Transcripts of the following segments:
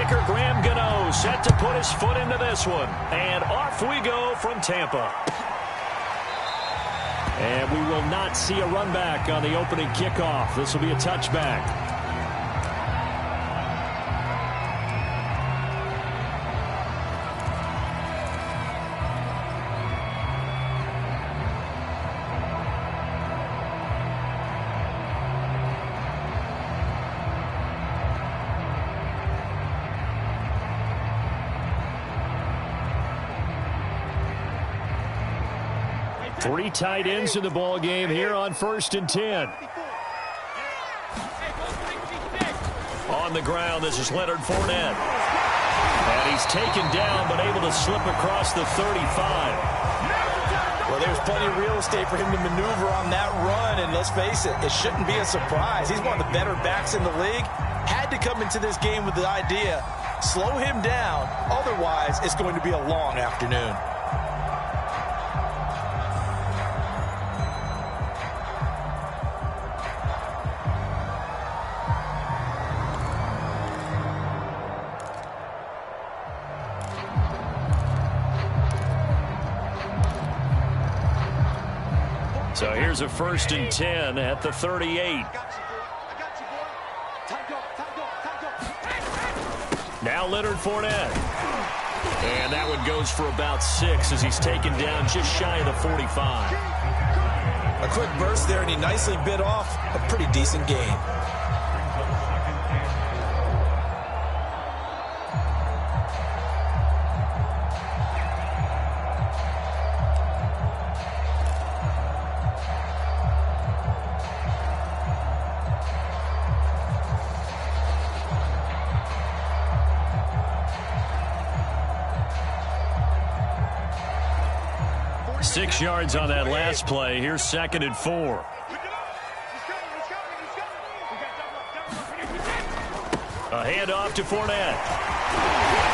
Kicker Graham Gano set to put his foot into this one. And off we go from Tampa. And we will not see a run back on the opening kickoff. This will be a touchback. Three tight ends in the ball game here on 1st and 10. On the ground, this is Leonard Fournette. And he's taken down, but able to slip across the 35. Well, there's plenty of real estate for him to maneuver on that run, and let's face it, it shouldn't be a surprise. He's one of the better backs in the league. Had to come into this game with the idea, slow him down, otherwise it's going to be a long afternoon. So here's a 1st and 10 at the 38. Now Leonard Fournette. And that one goes for about 6 as he's taken down just shy of the 45. A quick burst there, and he nicely bit off a pretty decent gain. Six yards on that last play. Here's 2nd and 4. A handoff to Fournette.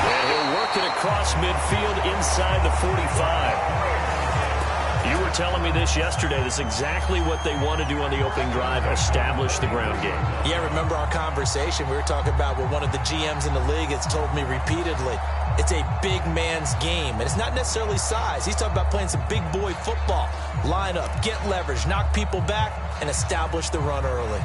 And he'll work it across midfield inside the 45. You were telling me this yesterday. This is exactly what they want to do on the opening drive, establish the ground game. Yeah, remember our conversation. We were talking about what one of the GMs in the league has told me repeatedly. It's a big man's game, and it's not necessarily size. He's talking about playing some big boy football. Line up, get leverage, knock people back, and establish the run early.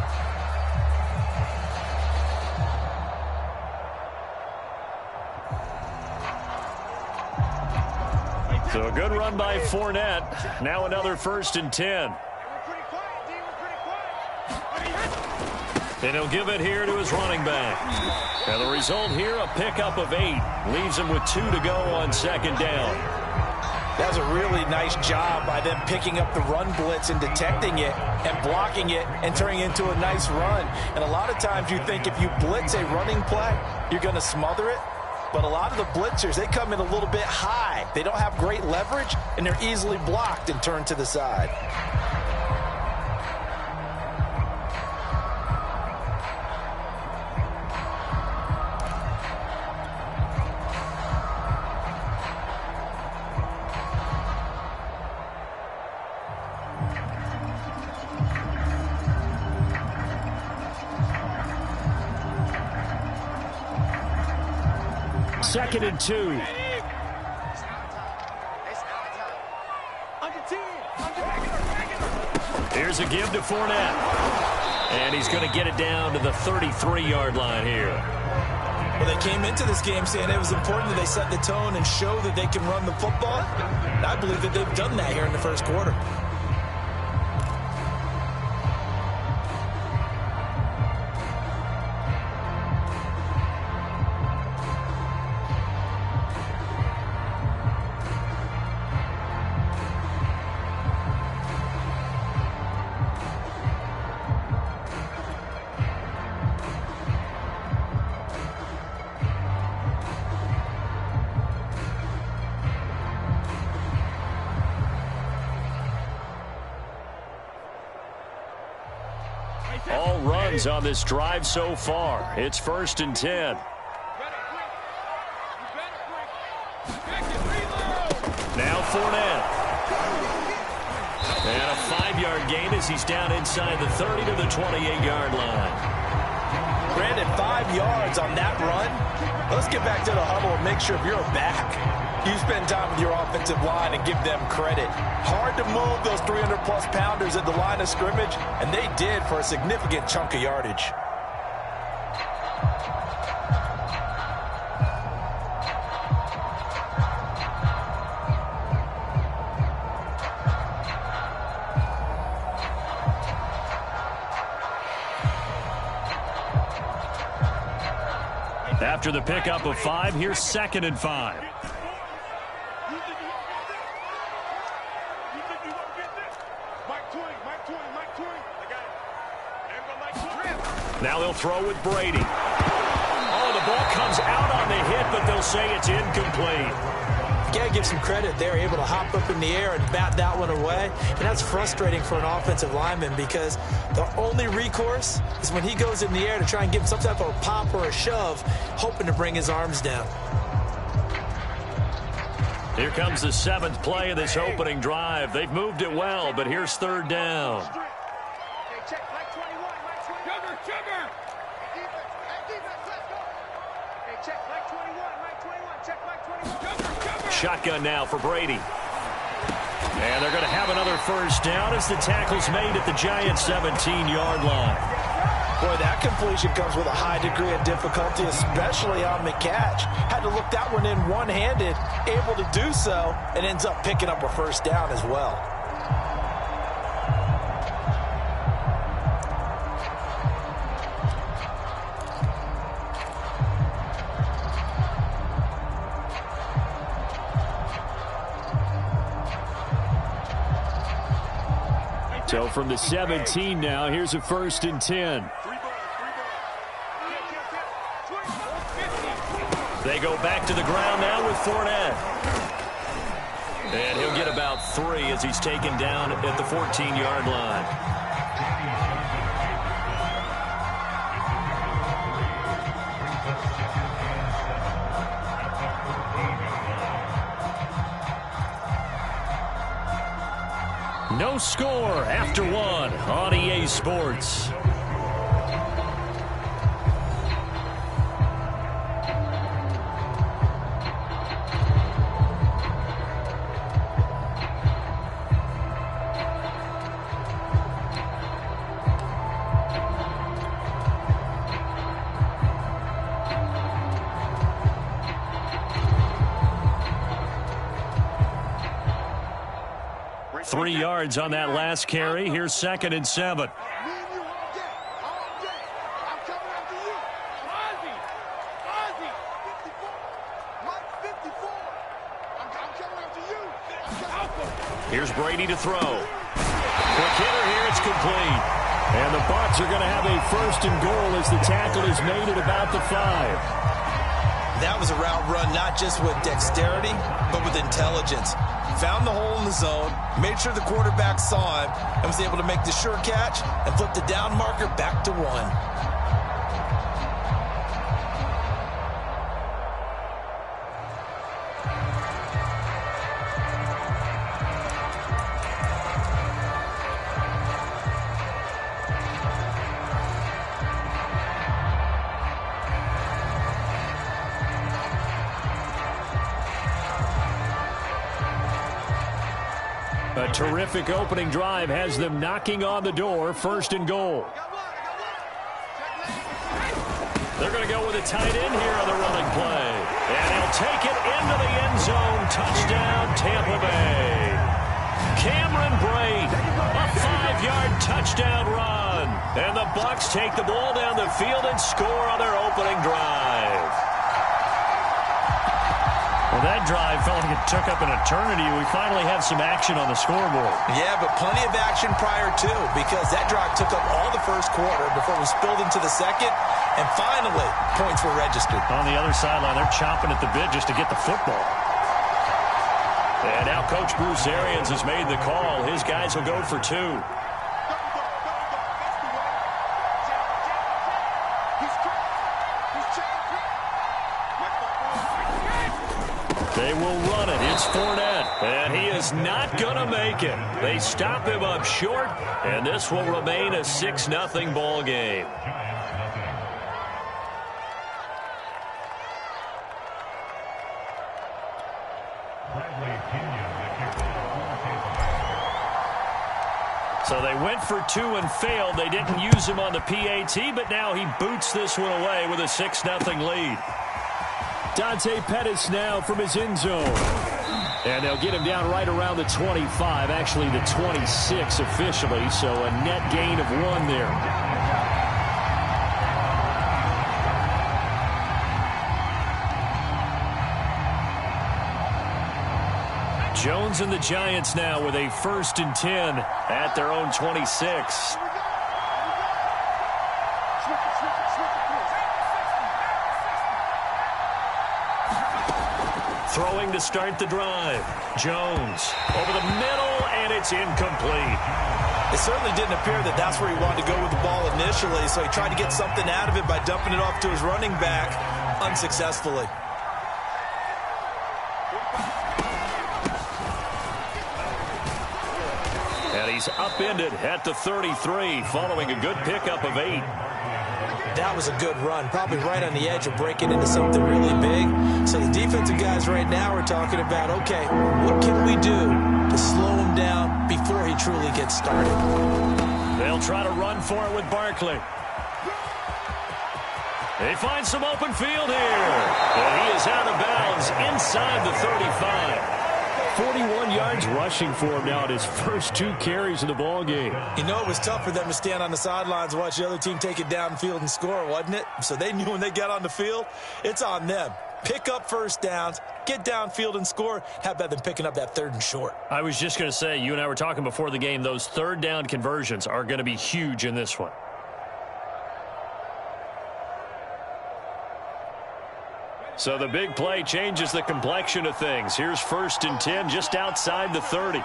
So a good run by Fournette. Now another 1st and 10. And he'll give it here to his running back. And the result here, a pickup of 8. Leaves him with 2 to go on 2nd down. That was a really nice job by them picking up the run blitz and detecting it and blocking it and turning it into a nice run. And a lot of times you think if you blitz a running play, you're going to smother it. But a lot of the blitzers, they come in a little bit high. They don't have great leverage, and they're easily blocked and turned to the side. Second and 2. Here's a give to Fournette. And he's going to get it down to the 33-yard line here. Well, they came into this game saying it was important that they set the tone and show that they can run the football. And I believe that they've done that here in the first quarter. All runs on this drive so far. It's 1st and 10. Now Fournette. And a 5-yard gain as he's down inside the 30 to the 28-yard line. Granted, 5 yards on that run. Let's get back to the huddle and make sure if you're back, you spend time with your offensive line and give them credit. Hard to move those 300-plus pounders at the line of scrimmage, and they did for a significant chunk of yardage. After the pickup of 5, here's 2nd and 5. Now they'll throw with Brady. Oh, the ball comes out on the hit, but they'll say it's incomplete. Got to give some credit. They're able to hop up in the air and bat that one away. And that's frustrating for an offensive lineman because the only recourse is when he goes in the air to try and give some type of a pop or a shove, hoping to bring his arms down. Here comes the 7th play of this opening drive. They've moved it well, but here's 3rd down. Shotgun now for Brady. And they're going to have another 1st down as the tackle's made at the Giants' 17-yard line. Boy, that completion comes with a high degree of difficulty, especially on the catch. Had to look that one in one-handed, able to do so, and ends up picking up a 1st down as well. So from the 17 now, here's a 1st and 10. They go back to the ground now with Fournette. And he'll get about 3 as he's taken down at the 14-yard line. No score after 1 on EA Sports. Three yards on that last carry. Here's 2nd and 7. Here's Brady to throw. Quick hitter here. It's complete. And the Bucs are going to have a 1st and goal as the tackle is made at about the 5. That was a route run not just with dexterity, but with intelligence. Found the hole in the zone, made sure the quarterback saw him, and was able to make the sure catch and flip the down marker back to 1. A terrific opening drive has them knocking on the door. 1st and goal. They're going to go with a tight end here on the running play. And he'll take it into the end zone. Touchdown, Tampa Bay. Cameron Brate, a 5-yard touchdown run. And the Bucs take the ball down the field and score on their opening drive. Well, that drive felt like it took up an eternity. We finally have some action on the scoreboard. Yeah, but plenty of action prior to, because that drive took up all the 1st quarter before we spilled into the 2nd, and finally, points were registered. On the other sideline, they're chomping at the bit just to get the football. And now Coach Bruce Arians has made the call. His guys will go for 2. They will run it. It's Fournette, and he is not going to make it. They stop him up short, and this will remain a 6-0 ball game. So they went for 2 and failed. They didn't use him on the PAT, but now he boots this one away with a 6-0 lead. Dante Pettis now from his end zone. And they'll get him down right around the 25, actually the 26 officially, so a net gain of 1 there. Jones and the Giants now with a 1st and 10 at their own 26. Throwing to start the drive. Jones over the middle, and it's incomplete. It certainly didn't appear that that's where he wanted to go with the ball initially, so he tried to get something out of it by dumping it off to his running back unsuccessfully. And he's upended at the 33 following a good pickup of 8. That was a good run, probably right on the edge of breaking into something really big. So the defensive guys right now are talking about, okay, what can we do to slow him down before he truly gets started? They'll try to run for it with Barkley. They find some open field here. And he is out of bounds inside the 35. 41 yards rushing for him now at his first 2 carries in the ballgame. You know, it was tough for them to stand on the sidelines and watch the other team take it downfield and score, wasn't it? So they knew when they got on the field, it's on them. Pick up first downs, get downfield and score. How about them picking up that 3rd and short? I was just going to say, you and I were talking before the game, those 3rd down conversions are going to be huge in this one. So the big play changes the complexion of things. Here's 1st and 10 just outside the 30.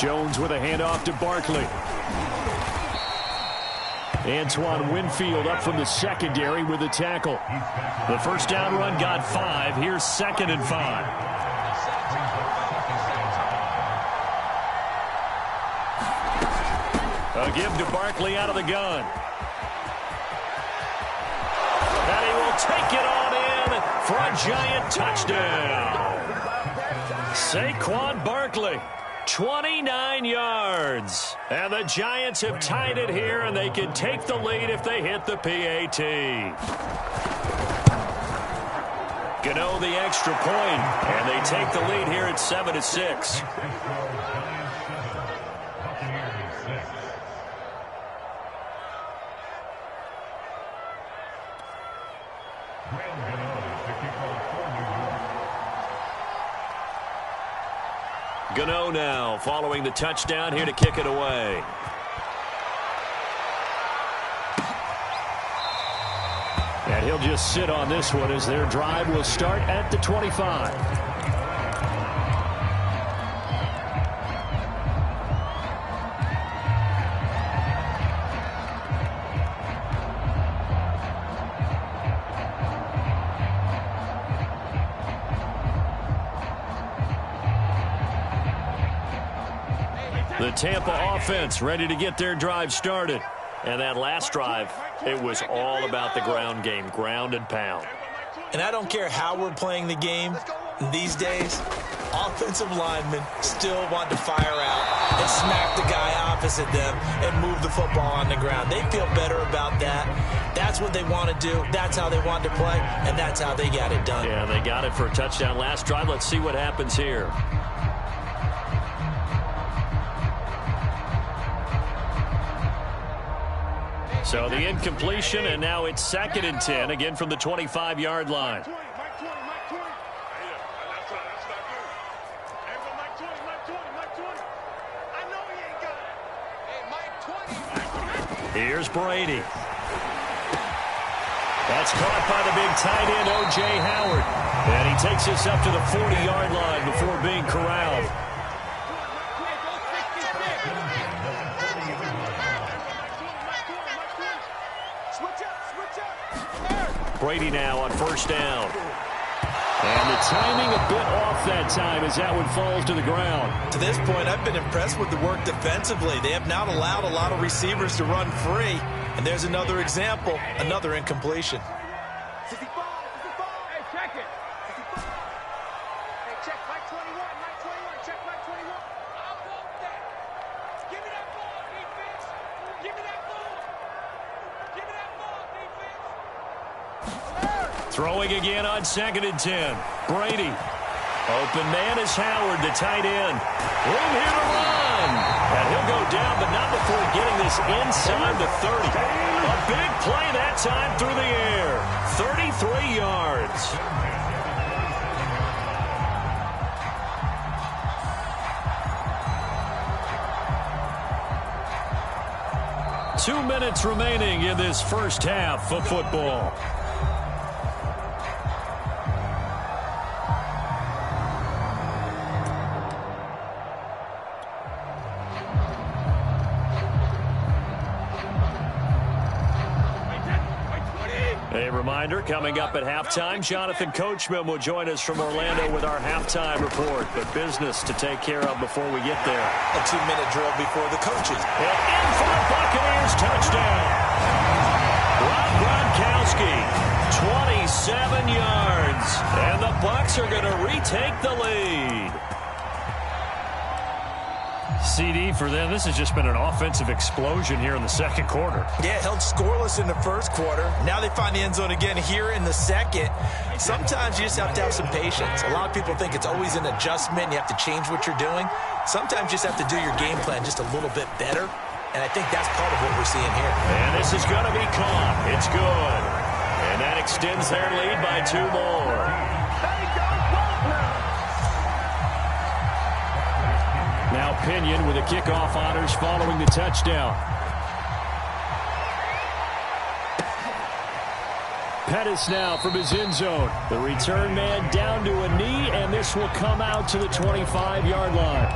Jones with a handoff to Barkley. Antoine Winfield up from the secondary with a tackle. The 1st down run got 5. Here's 2nd and 5. A give to Barkley out of the gun. And he will take it on in for a Giant touchdown. Saquon Barkley, 29 yards. And the Giants have tied it here, and they can take the lead if they hit the PAT. Gano the extra point, and they take the lead here at 7-6. Gano now following the touchdown here to kick it away. And he'll just sit on this one as their drive will start at the 25. The Tampa offense ready to get their drive started. And that last drive, it was all about the ground game, ground and pound. And I don't care how we're playing the game these days, offensive linemen still want to fire out and smack the guy opposite them and move the football on the ground. They feel better about that. That's what they want to do. That's how they want to play, and that's how they got it done. Yeah, they got it for a touchdown last drive. Let's see what happens here. So the incompletion, and now it's 2nd and 10, again from the 25-yard line. Here's Brady. That's caught by the big tight end, O.J. Howard. And he takes us up to the 40-yard line before being corralled. Brady now on 1st down. And the timing a bit off that time as that one falls to the ground. To this point, I've been impressed with the work defensively. They have not allowed a lot of receivers to run free. And there's another example, another incompletion. Check it. Hey, check Mike 21. Mike 21. Check Mike 21. I want that. Give me that ball, defense. Give me that ball. Give me that ball, defense. Throwing again on 2nd and 10. Brady. Open man is Howard, the tight end. Room here to run. And he'll go down, but not before getting this inside the 30. A big play that time through the air. 33 yards. Two minutes remaining in this first half of football. A reminder, coming up at halftime, Jonathan Coachman will join us from Orlando with our halftime report. But business to take care of before we get there. A 2-minute drill before the coaches. And in for the Buccaneers touchdown. Rob Gronkowski, 27 yards. And the Bucs are going to retake the lead. CD for them. This has just been an offensive explosion here in the second quarter. Yeah, held scoreless in the first quarter. Now they find the end zone again here in the second. Sometimes you just have to have some patience. A lot of people think it's always an adjustment. You have to change what you're doing. Sometimes you just have to do your game plan just a little bit better. And I think that's part of what we're seeing here. And this is going to be caught. It's good. And that extends their lead by 2 more. Now Pinion with the kickoff honors following the touchdown. Pettis now from his end zone. The return man down to a knee, and this will come out to the 25-yard line.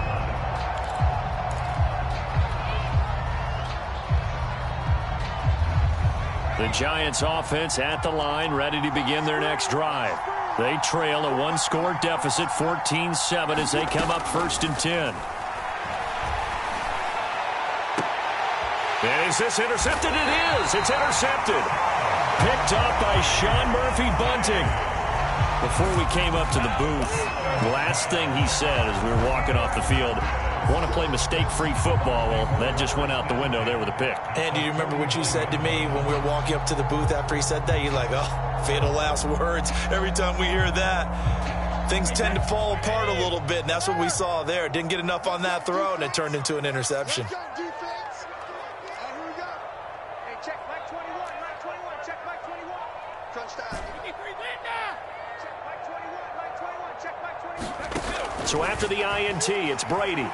The Giants offense at the line, ready to begin their next drive. They trail a 1-score deficit, 14-7, as they come up 1st and 10. And is this intercepted? It is. It's intercepted. Picked up by Sean Murphy-Bunting. Before we came up to the booth, the last thing he said as we were walking off the field, want to play mistake-free football. Well, that just went out the window there with a pick. And do you remember what you said to me when we were walking up to the booth after he said that? You're like, oh, fatal last words. Every time we hear that, things tend to fall apart a little bit, and that's what we saw there. Didn't get enough on that throw, and it turned into an interception. So after the INT, it's Brady. And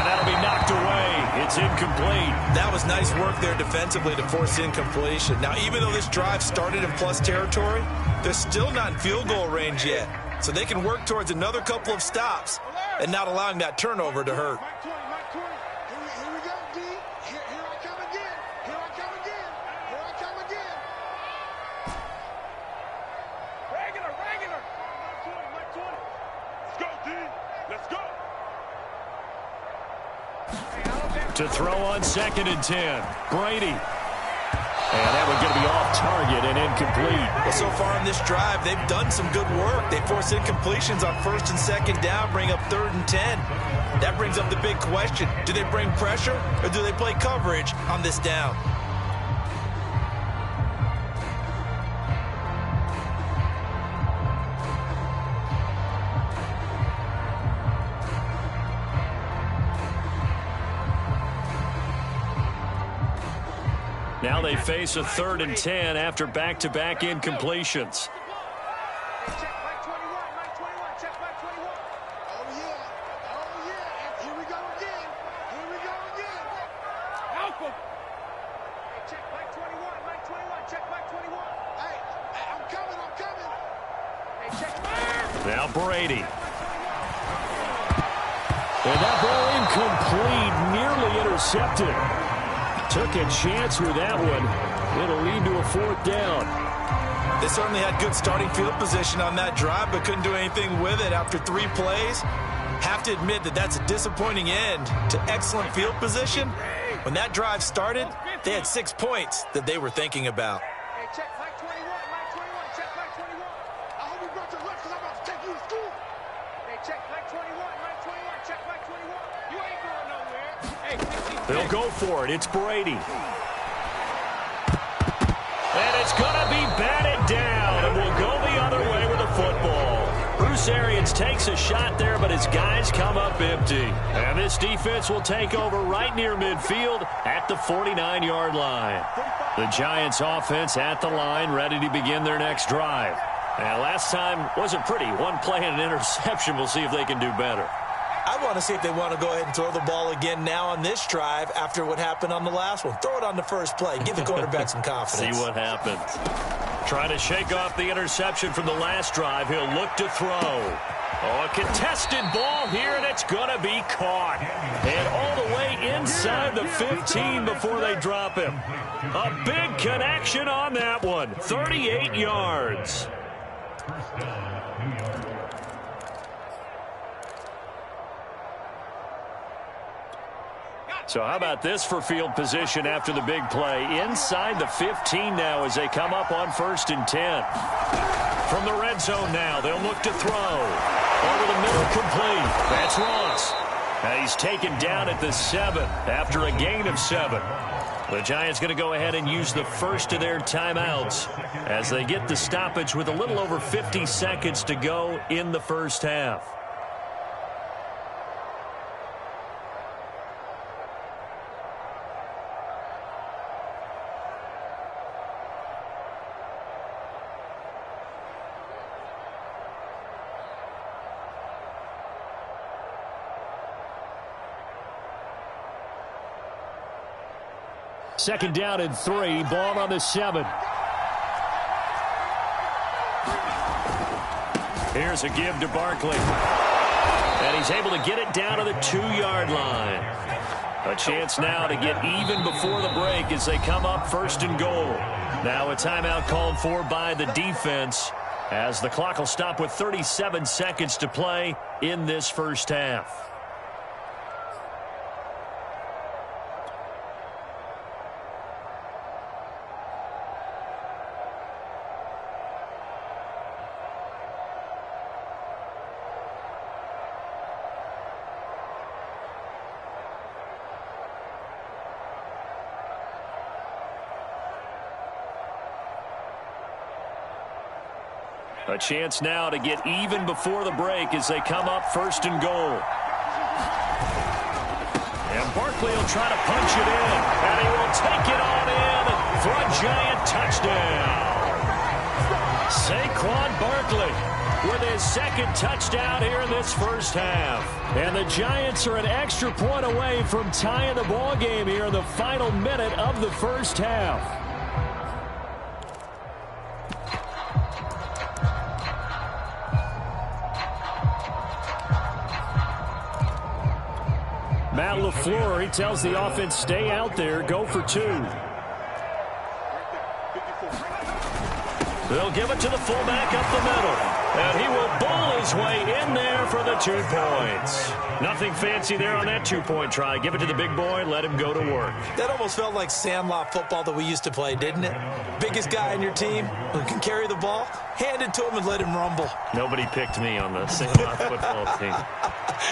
that'll be knocked away. It's incomplete. That was nice work there defensively to force incompletion. Now, even though this drive started in plus territory, they're still not in field goal range yet. So they can work towards another couple of stops and not allowing that turnover to hurt. To throw on 2nd and 10. Brady. And that one going to be off target and incomplete. Well, so far in this drive, they've done some good work. They force incompletions on 1st and 2nd down, bring up 3rd and 10. That brings up the big question. Do they bring pressure or do they play coverage on this down? Now they face a 3rd and 10 after back-to-back incompletions. Now Brady. And that ball incomplete, nearly intercepted. Took a chance with that one. It'll lead to a 4th down. They certainly had good starting field position on that drive, but couldn't do anything with it after 3 plays. Have to admit that that's a disappointing end to excellent field position. When that drive started, they had 6 points that they were thinking about. check, Mike 21, Mike 21, check, Mike 21. I hope you brought your lunch because I'm about to take you to school. Hey, check, Mike 21, Mike 21, check, Mike 21. You ain't going nowhere. Hey, 16. They'll go for it. It's Brady. And it's going to be batted down, and we'll go the other way with the football. Bruce Arians takes a shot there, but his guys come up empty. And this defense will take over right near midfield at the 49-yard line. The Giants offense at the line, ready to begin their next drive. And last time wasn't pretty. One play and an interception. We'll see if they can do better. I want to see if they want to go ahead and throw the ball again now on this drive after what happened on the last one. Throw it on the first play. Give the quarterback some confidence. See what happens. Trying to shake off the interception from the last drive. He'll look to throw. Oh, a contested ball here, and it's going to be caught. And all the way inside the 15 before they drop him. A big connection on that one. 38 yards. So how about this for field position after the big play? Inside the 15 now as they come up on 1st and 10. From the red zone now, they'll look to throw. Over the middle, complete. That's Ross. And he's taken down at the 7 after a gain of 7. The Giants going to go ahead and use the first of their timeouts as they get the stoppage with a little over 50 seconds to go in the first half. Second down and 3, ball on the 7. Here's a give to Barkley. And he's able to get it down to the 2-yard line. A chance now to get even before the break as they come up 1st and goal. Now a timeout called for by the defense as the clock will stop with 37 seconds to play in this first half. A chance now to get even before the break as they come up 1st and goal. And Barkley will try to punch it in. And he will take it on in for a Giant touchdown. Saquon Barkley with his second touchdown here in this first half. And the Giants are an extra point away from tying the ball game here in the final minute of the first half. Matt LaFleur, he tells the offense, stay out there, go for 2. They'll give it to the fullback up the middle. And he will bowl his way in there for the 2 points. Nothing fancy there on that 2-point try. Give it to the big boy, let him go to work. That almost felt like Sandlot football that we used to play, didn't it? Biggest guy on your team who can carry the ball, hand it to him and let him rumble. Nobody picked me on the Sandlot football team.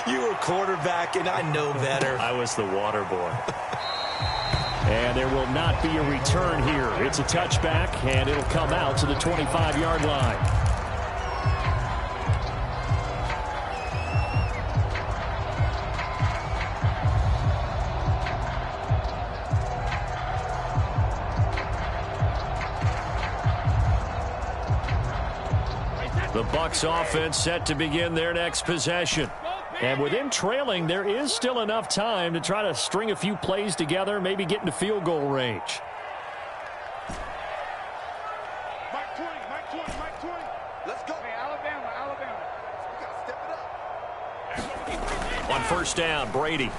You were quarterback, and I know better. I was the water boy. And there will not be a return here. It's a touchback, and it'll come out to the 25-yard line. The Bucs offense set to begin their next possession. And with them trailing, there is still enough time to try to string a few plays together, maybe get into field goal range. Mike 20, Mike 20, Mike 20. Let's go. Hey, Alabama, Alabama. We got to step it up. On 1st down, Brady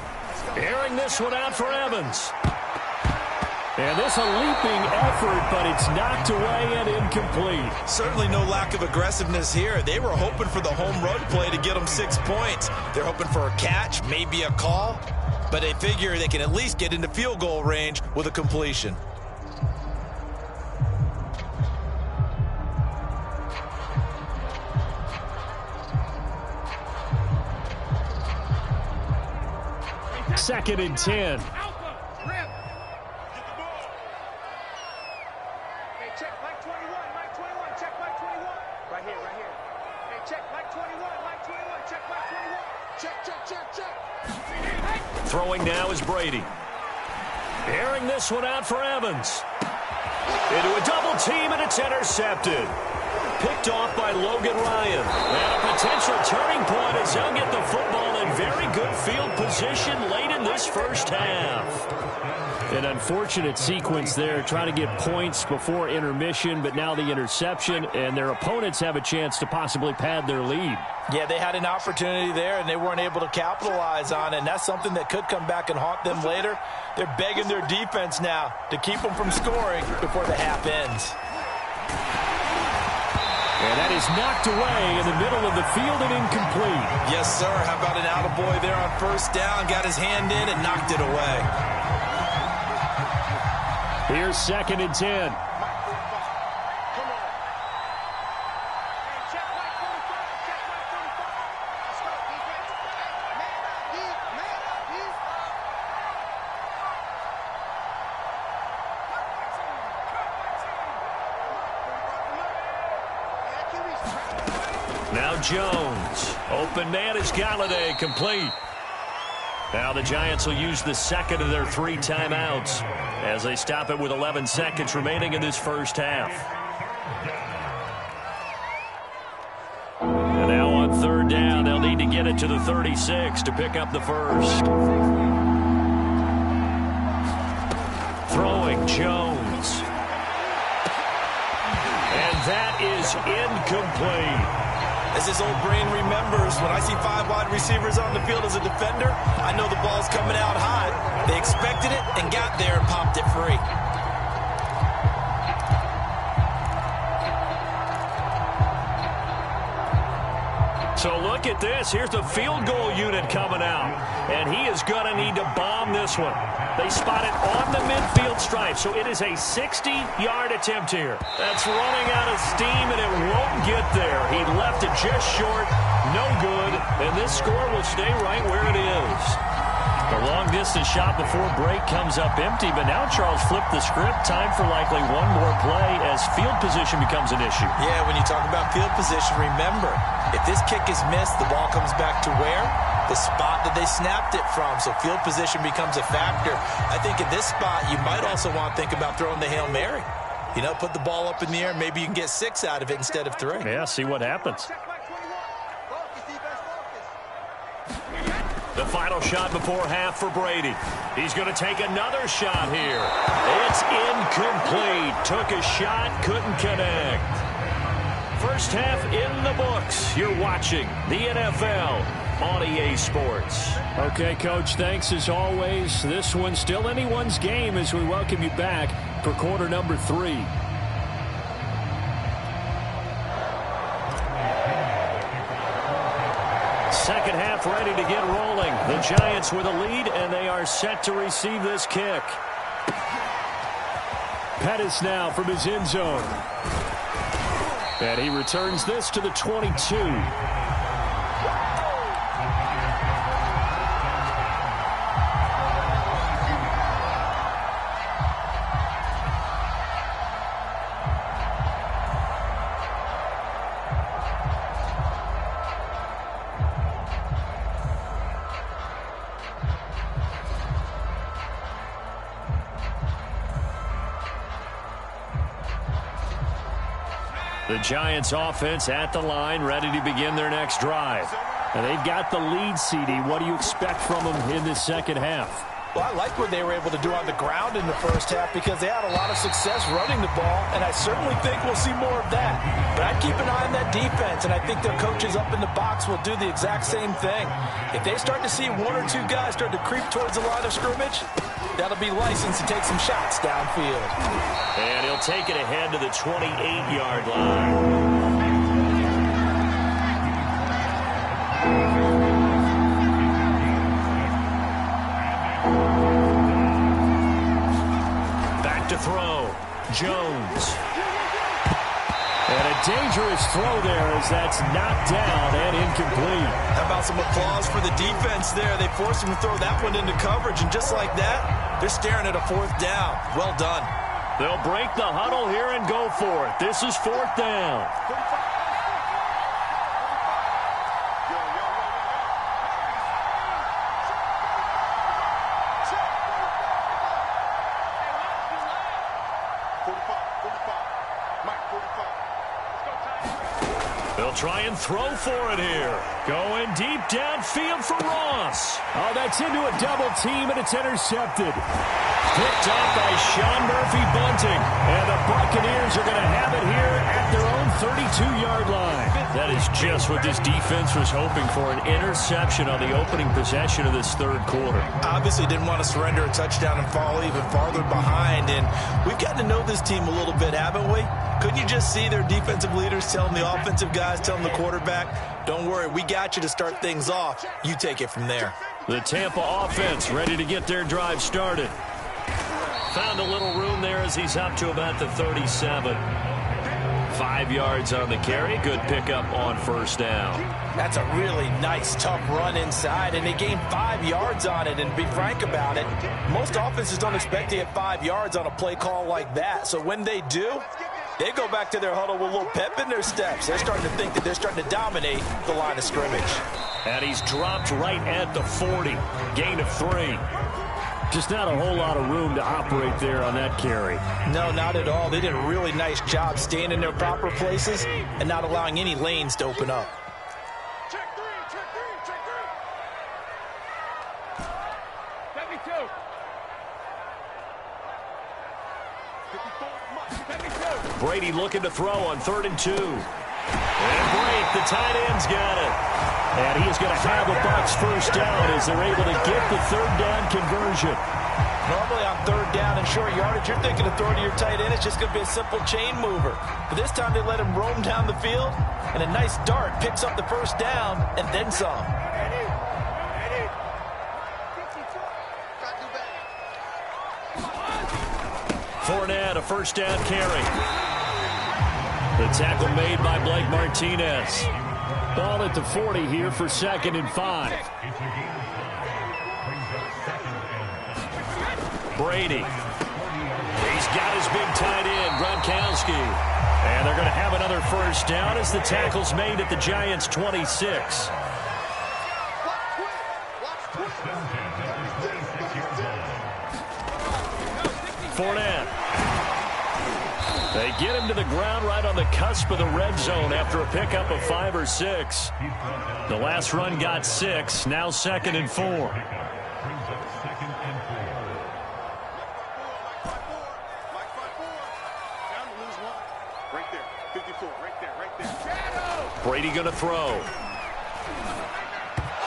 airing this one out for Evans. And this a leaping effort, but it's knocked away and incomplete. Certainly no lack of aggressiveness here. They were hoping for the home run play to get them 6 points. They're hoping for a catch, maybe a call, but they figure they can at least get into field goal range with a completion. 2nd and 10. Check Mike 21, Mike 21, check Mike 21. Right here, right here. Hey, check Mike 21, Mike 21, check Mike 21. Check. Throwing now is Brady. Airing this one out for Evans. Into a double team, and it's intercepted. Picked off by Logan Ryan. And a potential turning point as they'll get the football in very good field position late in this first half. An unfortunate sequence there, trying to get points before intermission, but now the interception, and their opponents have a chance to possibly pad their lead. Yeah, they had an opportunity there, and they weren't able to capitalize on it, and that's something that could come back and haunt them later. They're begging their defense now to keep them from scoring before the half ends. And that is knocked away in the middle of the field and incomplete. Yes, sir. How about an attaboy there on first down? Got his hand in and knocked it away. Here's 2nd and 10. Now Jones. Open man is Galladay, complete. Now the Giants will use the second of their 3 timeouts as they stop it with 11 seconds remaining in this first half. And now on 3rd down, they'll need to get it to the 36 to pick up the first. Throwing Jones. And that is incomplete. As his old brain remembers, when I see 5 wide receivers on the field as a defender, I know the ball's coming out high. They expected it and got there and popped it free. So look at this. Here's the field goal unit coming out. And he is going to need to bomb this one. They spot it on the midfield stripe, so it is a 60-yard attempt here. That's running out of steam, and it won't get there. He left it just short, no good, and this score will stay right where it is. The long-distance shot before break comes up empty, but now Charles flipped the script. Time for likely one more play as field position becomes an issue. Yeah, when you talk about field position, remember, if this kick is missed, the ball comes back to where? The spot that they snapped it from, so field position becomes a factor. I think in this spot, you might also want to think about throwing the Hail Mary. You know, put the ball up in the air, maybe you can get 6 out of it instead of 3. Yeah, see what happens. The final shot before half for Brady. He's going to take another shot here. It's incomplete. Took a shot, couldn't connect. First half in the books. You're watching the NFL on EA Sports. Okay, Coach, thanks as always. This one's still anyone's game as we welcome you back for quarter number 3. Second half ready to get rolling. The Giants with a lead, and they are set to receive this kick. Pettis now from his end zone. And he returns this to the 22. The Giants offense at the line, ready to begin their next drive. And they've got the lead, CD. What do you expect from them in this second half? Well, I like what they were able to do on the ground in the first half because they had a lot of success running the ball, and I certainly think we'll see more of that. But I'd keep an eye on that defense, and I think their coaches up in the box will do the exact same thing. If they start to see 1 or 2 guys start to creep towards the line of scrimmage, that'll be licensed to take some shots downfield. And he'll take it ahead to the 28-yard line. Back to throw. Jones. And a dangerous throw there as that's knocked down and incomplete. How about some applause for the defense there? They forced him to throw that one into coverage, and just like that, they're staring at a 4th down. Well done. They'll break the huddle here and go for it. This is 4th down. They'll try and throw for it here. Going deep downfield for Ross. Oh, that's into a double team, and it's intercepted. Picked up by Sean Murphy-Bunting. And the Buccaneers are going to have it here at their own 32-yard line. That is just what this defense was hoping for, an interception on the opening possession of this 3rd quarter. Obviously didn't want to surrender a touchdown and fall even farther behind. And we've gotten to know this team a little bit, haven't we? Couldn't you just see their defensive leaders telling the offensive guys, telling the quarterback, don't worry, we got you to start things off. You take it from there. The Tampa offense ready to get their drive started. Found a little room there as he's up to about the 37. 5 yards on the carry. Good pickup on 1st down. That's a really nice, tough run inside, and they gained 5 yards on it. And to be frank about it, most offenses don't expect to get 5 yards on a play call like that. So when they do, they go back to their huddle with a little pep in their steps. They're starting to think that they're starting to dominate the line of scrimmage. And he's dropped right at the 40. Gain of 3. Just not a whole lot of room to operate there on that carry. No, not at all. They did a really nice job staying in their proper places and not allowing any lanes to open up. Check 3, check 3, check 3. 72. Brady looking to throw on 3rd and 2. And break, the tight end's got it. And he is going to have the Bucs 1st down as they're able to get the 3rd down conversion. Normally on 3rd down and short yardage, you're thinking of throwing to your tight end. It's just going to be a simple chain mover. But this time they let him roam down the field, and a nice dart picks up the 1st down and then some. Fournette, a 1st down carry. The tackle made by Blake Martinez. Ball at the 40 here for 2nd and 5. Brady. He's got his big tight end, Gronkowski. And they're going to have another 1st down as the tackle's made at the Giants' 26. Fournette. They get him to the ground right on the cusp of the red zone after a pickup of 5 or 6. The last run got 6. Now 2nd and 4. Brady going to throw.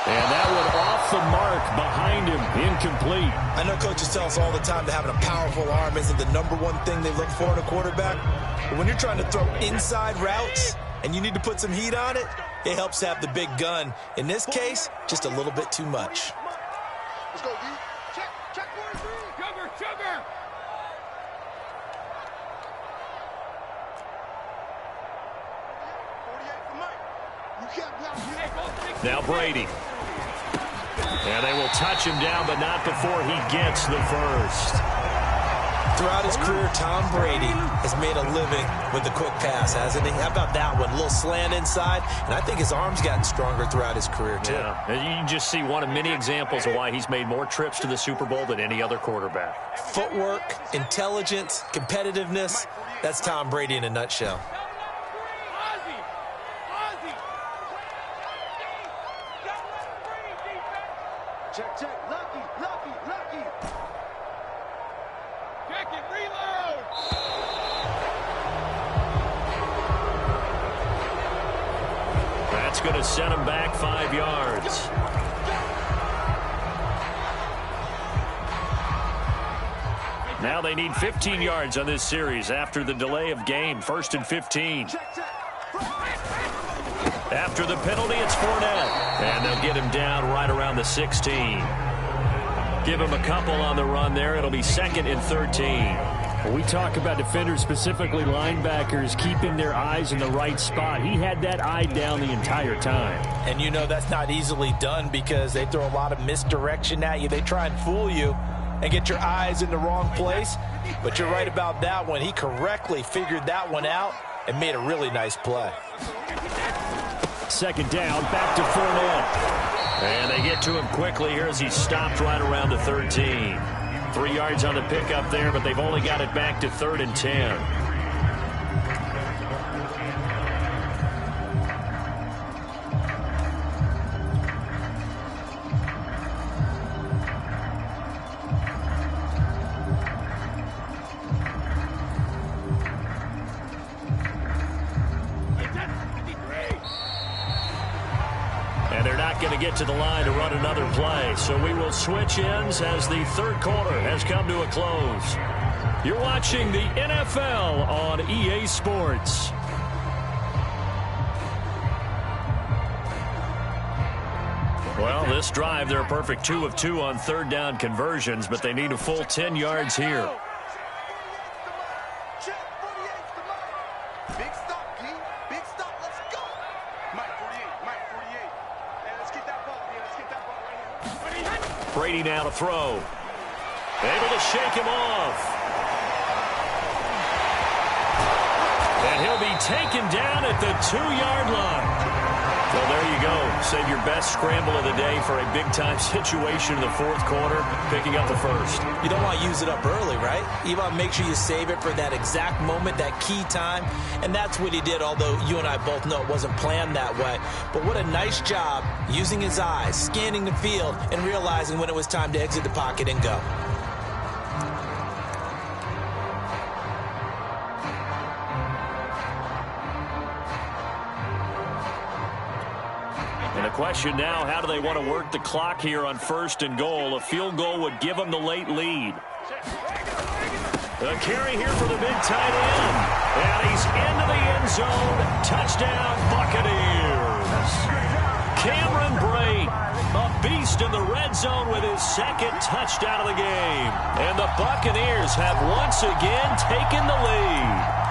And that one off the mark behind him. Incomplete. I know coaches tell us all the time that having a powerful arm isn't the #1 thing they look for in a quarterback. But when you're trying to throw inside routes and you need to put some heat on it, it helps have the big gun. In this case, just a little bit too much. Let's go, D. Check 43. Sugar. Now Brady. And they will touch him down, but not before he gets the 1st. Throughout his career, Tom Brady has made a living with the quick pass, hasn't he? How about that one? A little slant inside, and I think his arm's gotten stronger throughout his career, too. Yeah. You can just see one of many examples of why he's made more trips to the Super Bowl than any other quarterback. Footwork, intelligence, competitiveness, that's Tom Brady in a nutshell. Check. Lucky. Check it, reload. That's going to set him back 5 yards. Now they need 15 yards on this series after the delay of game. 1st and 15. After the penalty, it's Fournette. And they'll get him down right around the 16. Give him a couple on the run there. It'll be 2nd and 13. We talk about defenders, specifically linebackers, keeping their eyes in the right spot. He had that eye down the entire time. And you know that's not easily done because they throw a lot of misdirection at you. They try and fool you and get your eyes in the wrong place. But you're right about that one. He correctly figured that one out and made a really nice play. Second down, back to Fournette. And they get to him quickly here as he stopped right around the 13. 3 yards on the pickup there, but they've only got it back to 3rd and 10. Get to the line to run another play. So we will switch ends as the third quarter has come to a close. You're watching the NFL on EA Sports. Well, this drive, they're a perfect 2 of 2 on third down conversions, but they need a full 10 yards here. Brady now to throw. Able to shake him off. And he'll be taken down at the 2-yard line. Well, there you go. Save your best scramble of the day for a big-time situation in the fourth quarter, picking up the first. You don't want to use it up early, right? You want to make sure you save it for that exact moment, that key time. And that's what he did, although you and I both know it wasn't planned that way. But what a nice job using his eyes, scanning the field, and realizing when it was time to exit the pocket and go. And the question now, how do they want to work the clock here on 1st and goal? A field goal would give them the late lead. The carry here for the big tight end. And he's into the end zone. Touchdown, Buccaneers. Cameron Brate, a beast in the red zone with his second touchdown of the game. And the Buccaneers have once again taken the lead.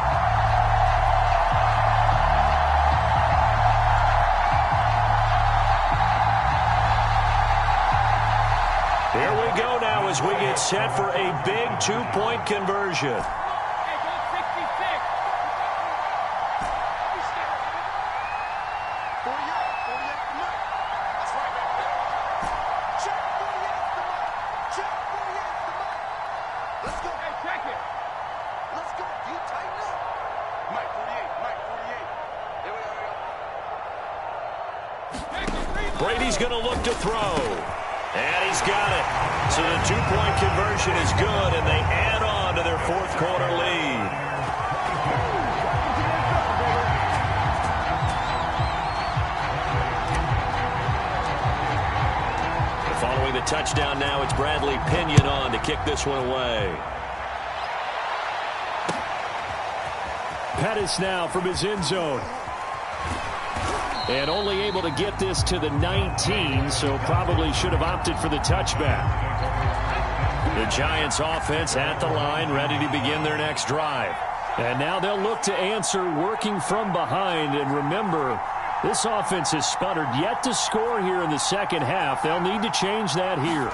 Here we go now as we get set for a big 2-point conversion. Brady's going to look to throw. And he's got it. So the 2-point conversion is good, and they add on to their fourth quarter lead. Following the touchdown now, it's Bradley Pinion on to kick this one away. Pettis now from his end zone. And only able to get this to the 19, so probably should have opted for the touchback. The Giants offense at the line, ready to begin their next drive. And now they'll look to answer working from behind. And remember, this offense has sputtered yet to score here in the second half. They'll need to change that here.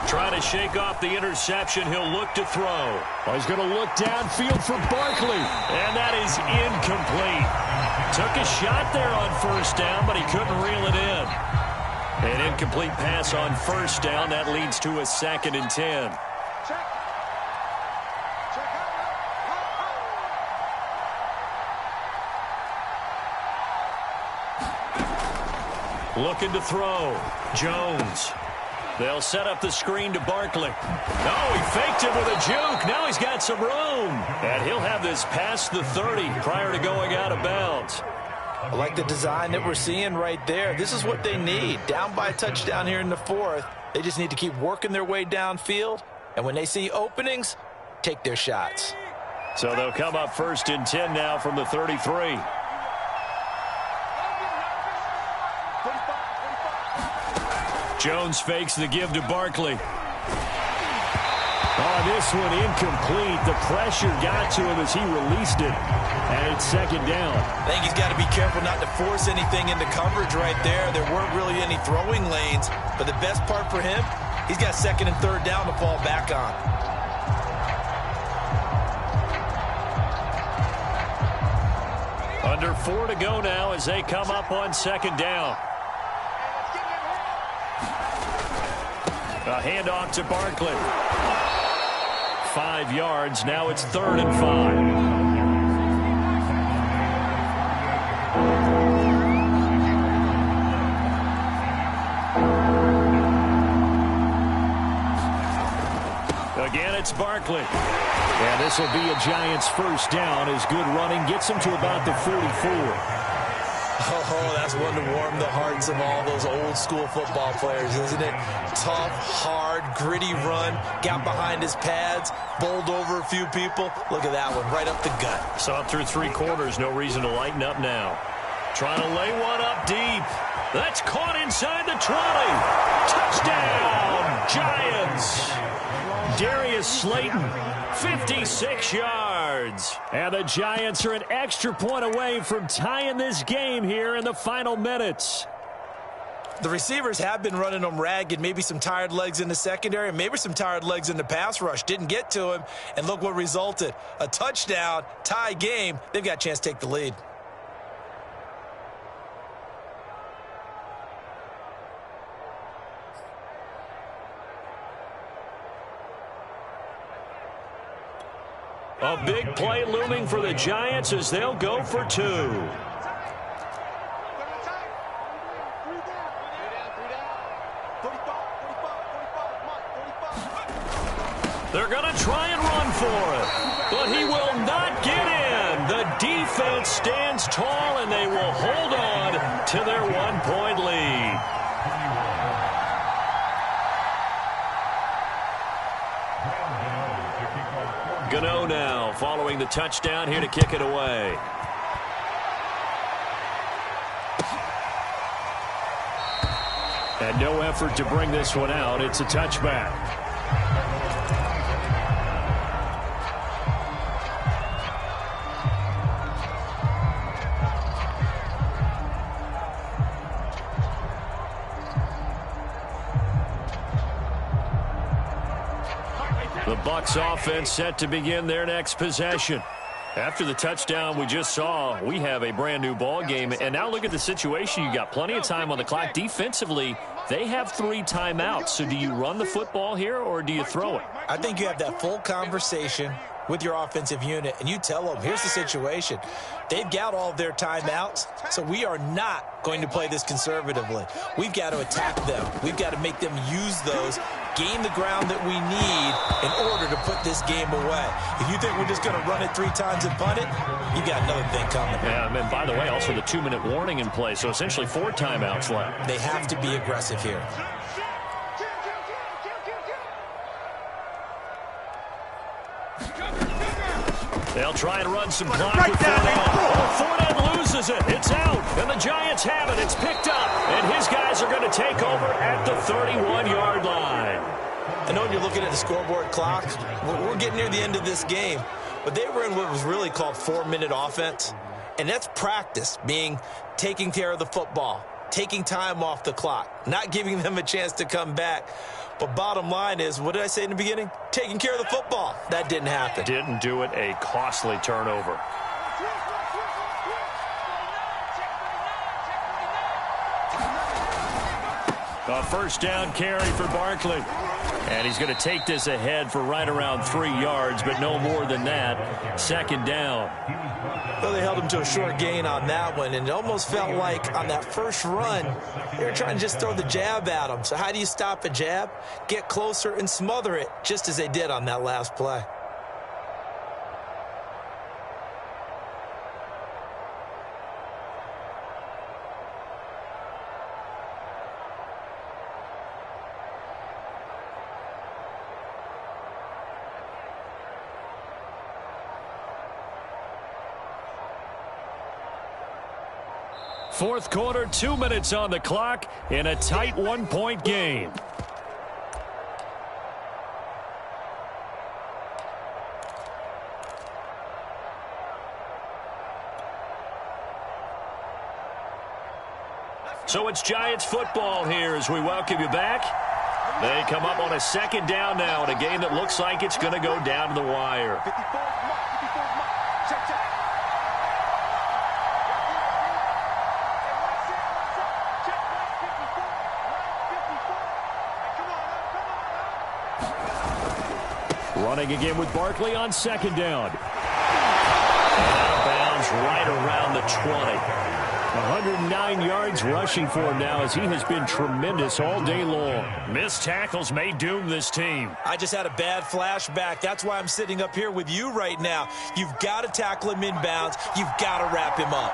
Trying to shake off the interception. He'll look to throw. Oh, he's going to look downfield for Barkley. And that is incomplete. Took a shot there on first down, but he couldn't reel it in. An incomplete pass on first down. That leads to a 2nd and 10. Looking to throw. Jones. They'll set up the screen to Barkley. No, he faked it with a juke. Now he's got some room. And he'll have this past the 30 prior to going out of bounds. I like the design that we're seeing right there. This is what they need. Down by a touchdown here in the fourth. They just need to keep working their way downfield. And when they see openings, take their shots. So they'll come up 1st and 10 now from the 33. Jones fakes the give to Barkley. Oh, this one incomplete. The pressure got to him as he released it. And it's second down. I think he's got to be careful not to force anything into coverage right there. There weren't really any throwing lanes. But the best part for him, he's got second and third down to fall back on. Under 4 to go now as they come up on second down. A handoff to Barkley. 5 yards. Now it's 3rd and 5. Again, it's Barkley. And this will be a Giants first down as good running gets them to about the 44. Oh, that's one to warm the hearts of all those old school football players, isn't it? Tough, hard, gritty run, got behind his pads, bowled over a few people. Look at that one, right up the gut. Saw it through 3 quarters, no reason to lighten up now. Trying to lay one up deep. That's caught inside the 20. Touchdown, Giants. Darius Slayton, 56 yards. And the Giants are an extra point away from tying this game here in the final minutes. The receivers have been running them ragged. Maybe some tired legs in the secondary, maybe some tired legs in the pass rush. Didn't get to him, and look what resulted. A touchdown, tie game. They've got a chance to take the lead. A big play looming for the Giants as they'll go for 2. They're going to try and run for it, but he will not get in. The defense stands tall, and they will hold on to their 1-point lead. Gano now following the touchdown here to kick it away. And no effort to bring this one out. It's a touchback. The Bucs offense set to begin their next possession. After the touchdown we just saw, we have a brand new ball game. And now look at the situation. You got plenty of time on the clock. Defensively, they have 3 timeouts. So do you run the football here or do you throw it? I think you have that full conversation with your offensive unit, and you tell them, here's the situation. They've got all of their timeouts, so we are not going to play this conservatively. We've got to attack them. We've got to make them use those, gain the ground that we need in order to put this game away. If you think we're just going to run it 3 times and punt it, you got another thing coming. Yeah, and by the way, also the 2-minute warning in play, so essentially 4 timeouts left. They have to be aggressive here. They'll try and run some clock with Fournette. Oh, Fournette loses it. It's out. And the Giants have it. It's picked up. And his guys are going to take over at the 31-yard line. I know you're looking at the scoreboard clock. We're getting near the end of this game. But they were in what was really called 4-minute offense. And that's practice, being taking care of the football, taking time off the clock, not giving them a chance to come back. But bottom line is, what did I say in the beginning? Taking care of the football. That didn't happen. Didn't do it. A costly turnover. A first down carry for Barkley. And he's going to take this ahead for right around 3 yards, but no more than that. Second down. Well, they held him to a short gain on that one, and it almost felt like on that first run, they were trying to just throw the jab at him. So how do you stop a jab? Get closer and smother it, just as they did on that last play. Fourth quarter, 2 minutes on the clock in a tight 1-point game. So it's Giants football here as we welcome you back. They come up on a second down now in a game that looks like it's going to go down to the wire. 54 mark. Check. Check right 54. Right 54. Come on. Running again with Barkley on second down. Out of bounds right around the 20. 109 yards rushing for him now as he has been tremendous all day long. Missed tackles may doom this team. I just had a bad flashback. That's why I'm sitting up here with you right now. You've got to tackle him inbounds. You've got to wrap him up.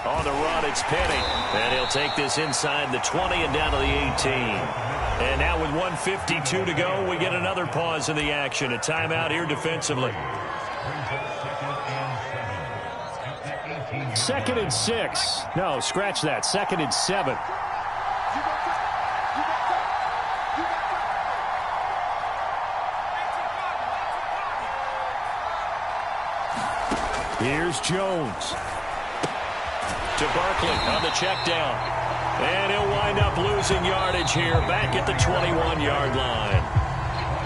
On the run, it's Penny. And he'll take this inside the 20 and down to the 18. And now with 1:52 to go, we get another pause in the action. A timeout here defensively. 2nd and 6. No, scratch that. 2nd and 7. Here's Jones. To Barkley on the check down. And he'll wind up losing yardage here back at the 21-yard line.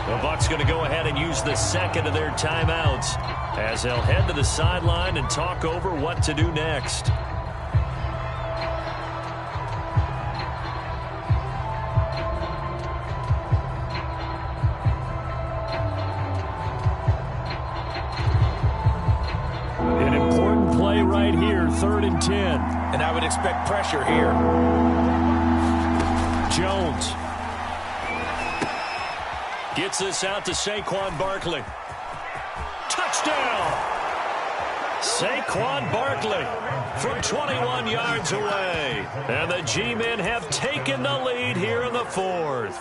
The Bucs going to go ahead and use the second of their timeouts as they'll head to the sideline and talk over what to do next. An important play right here, 3rd and 10. And I would expect pressure here. Jones gets this out to Saquon Barkley. Touchdown! Saquon Barkley from 21 yards away. And the G-men have taken the lead here in the 4th.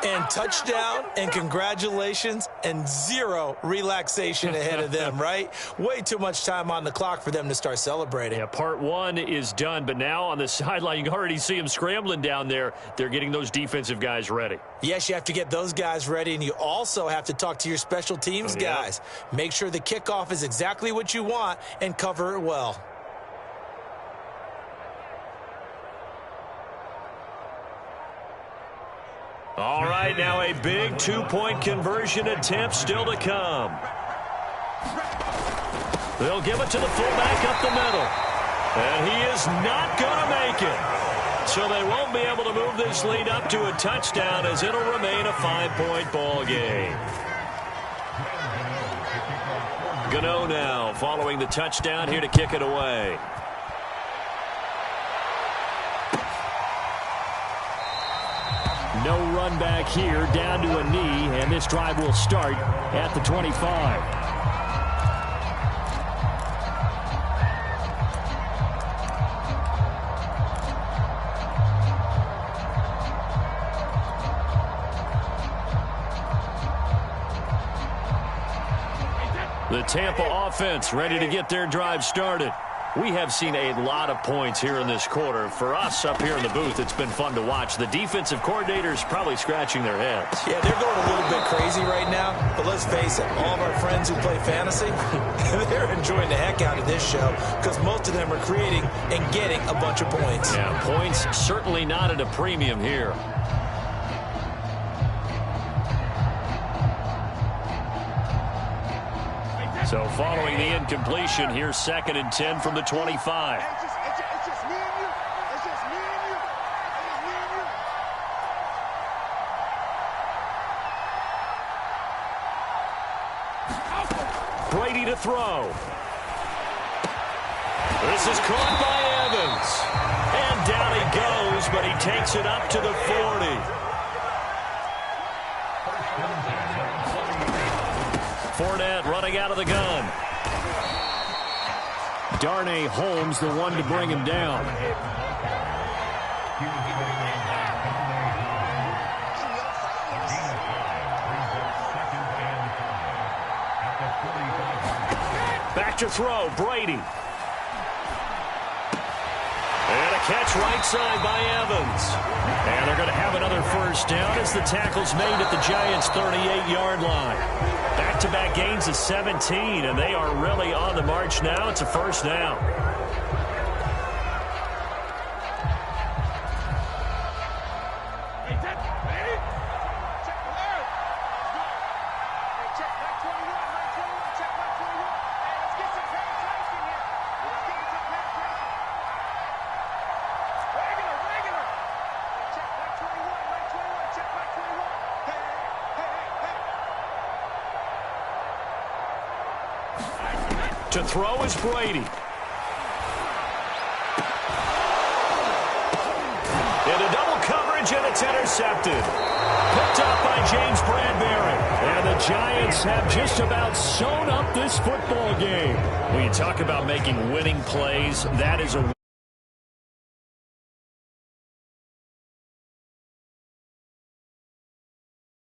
And touchdown, and congratulations, and zero relaxation ahead of them, right? Way too much time on the clock for them to start celebrating. Yeah, part one is done, but now on the sideline, you can already see them scrambling down there. They're getting those defensive guys ready. Yes, you have to get those guys ready, and you also have to talk to your special teams guys. Make sure the kickoff is exactly what you want and cover it well. All right, now a big two-point conversion attempt still to come. They'll give it to the fullback up the middle. And he is not going to make it. So they won't be able to move this lead up to a touchdown as it'll remain a 5-point ball game. Gano now following the touchdown here to kick it away. No run back here, down to a knee, and this drive will start at the 25. The Tampa offense ready to get their drive started. We have seen a lot of points here in this quarter. For us up here in the booth, it's been fun to watch. The defensive coordinators probably scratching their heads. Yeah, they're going a little bit crazy right now. But let's face it, all of our friends who play fantasy, they're enjoying the heck out of this show because most of them are creating and getting a bunch of points. Yeah, points certainly not at a premium here. So following the incompletion, here's 2nd and 10 from the 25. It's just me and you. It's just me and you. It's me and you. Brady to throw. This is caught by Evans. And down he goes, but he takes it up to the 40. Fournette running out of the gun. Darnay Holmes the one to bring him down. Back to throw, Brady. And a catch right side by Evans. And they're going to have another first down as the tackle's made at the Giants' 38-yard line. Back back-to-back gains of 17, and they are really on the march now. It's a first down. To throw is Brady. Into double coverage, and it's intercepted. Picked up by James Bradbury. And the Giants have just about sewn up this football game. When you talk about making winning plays, that is a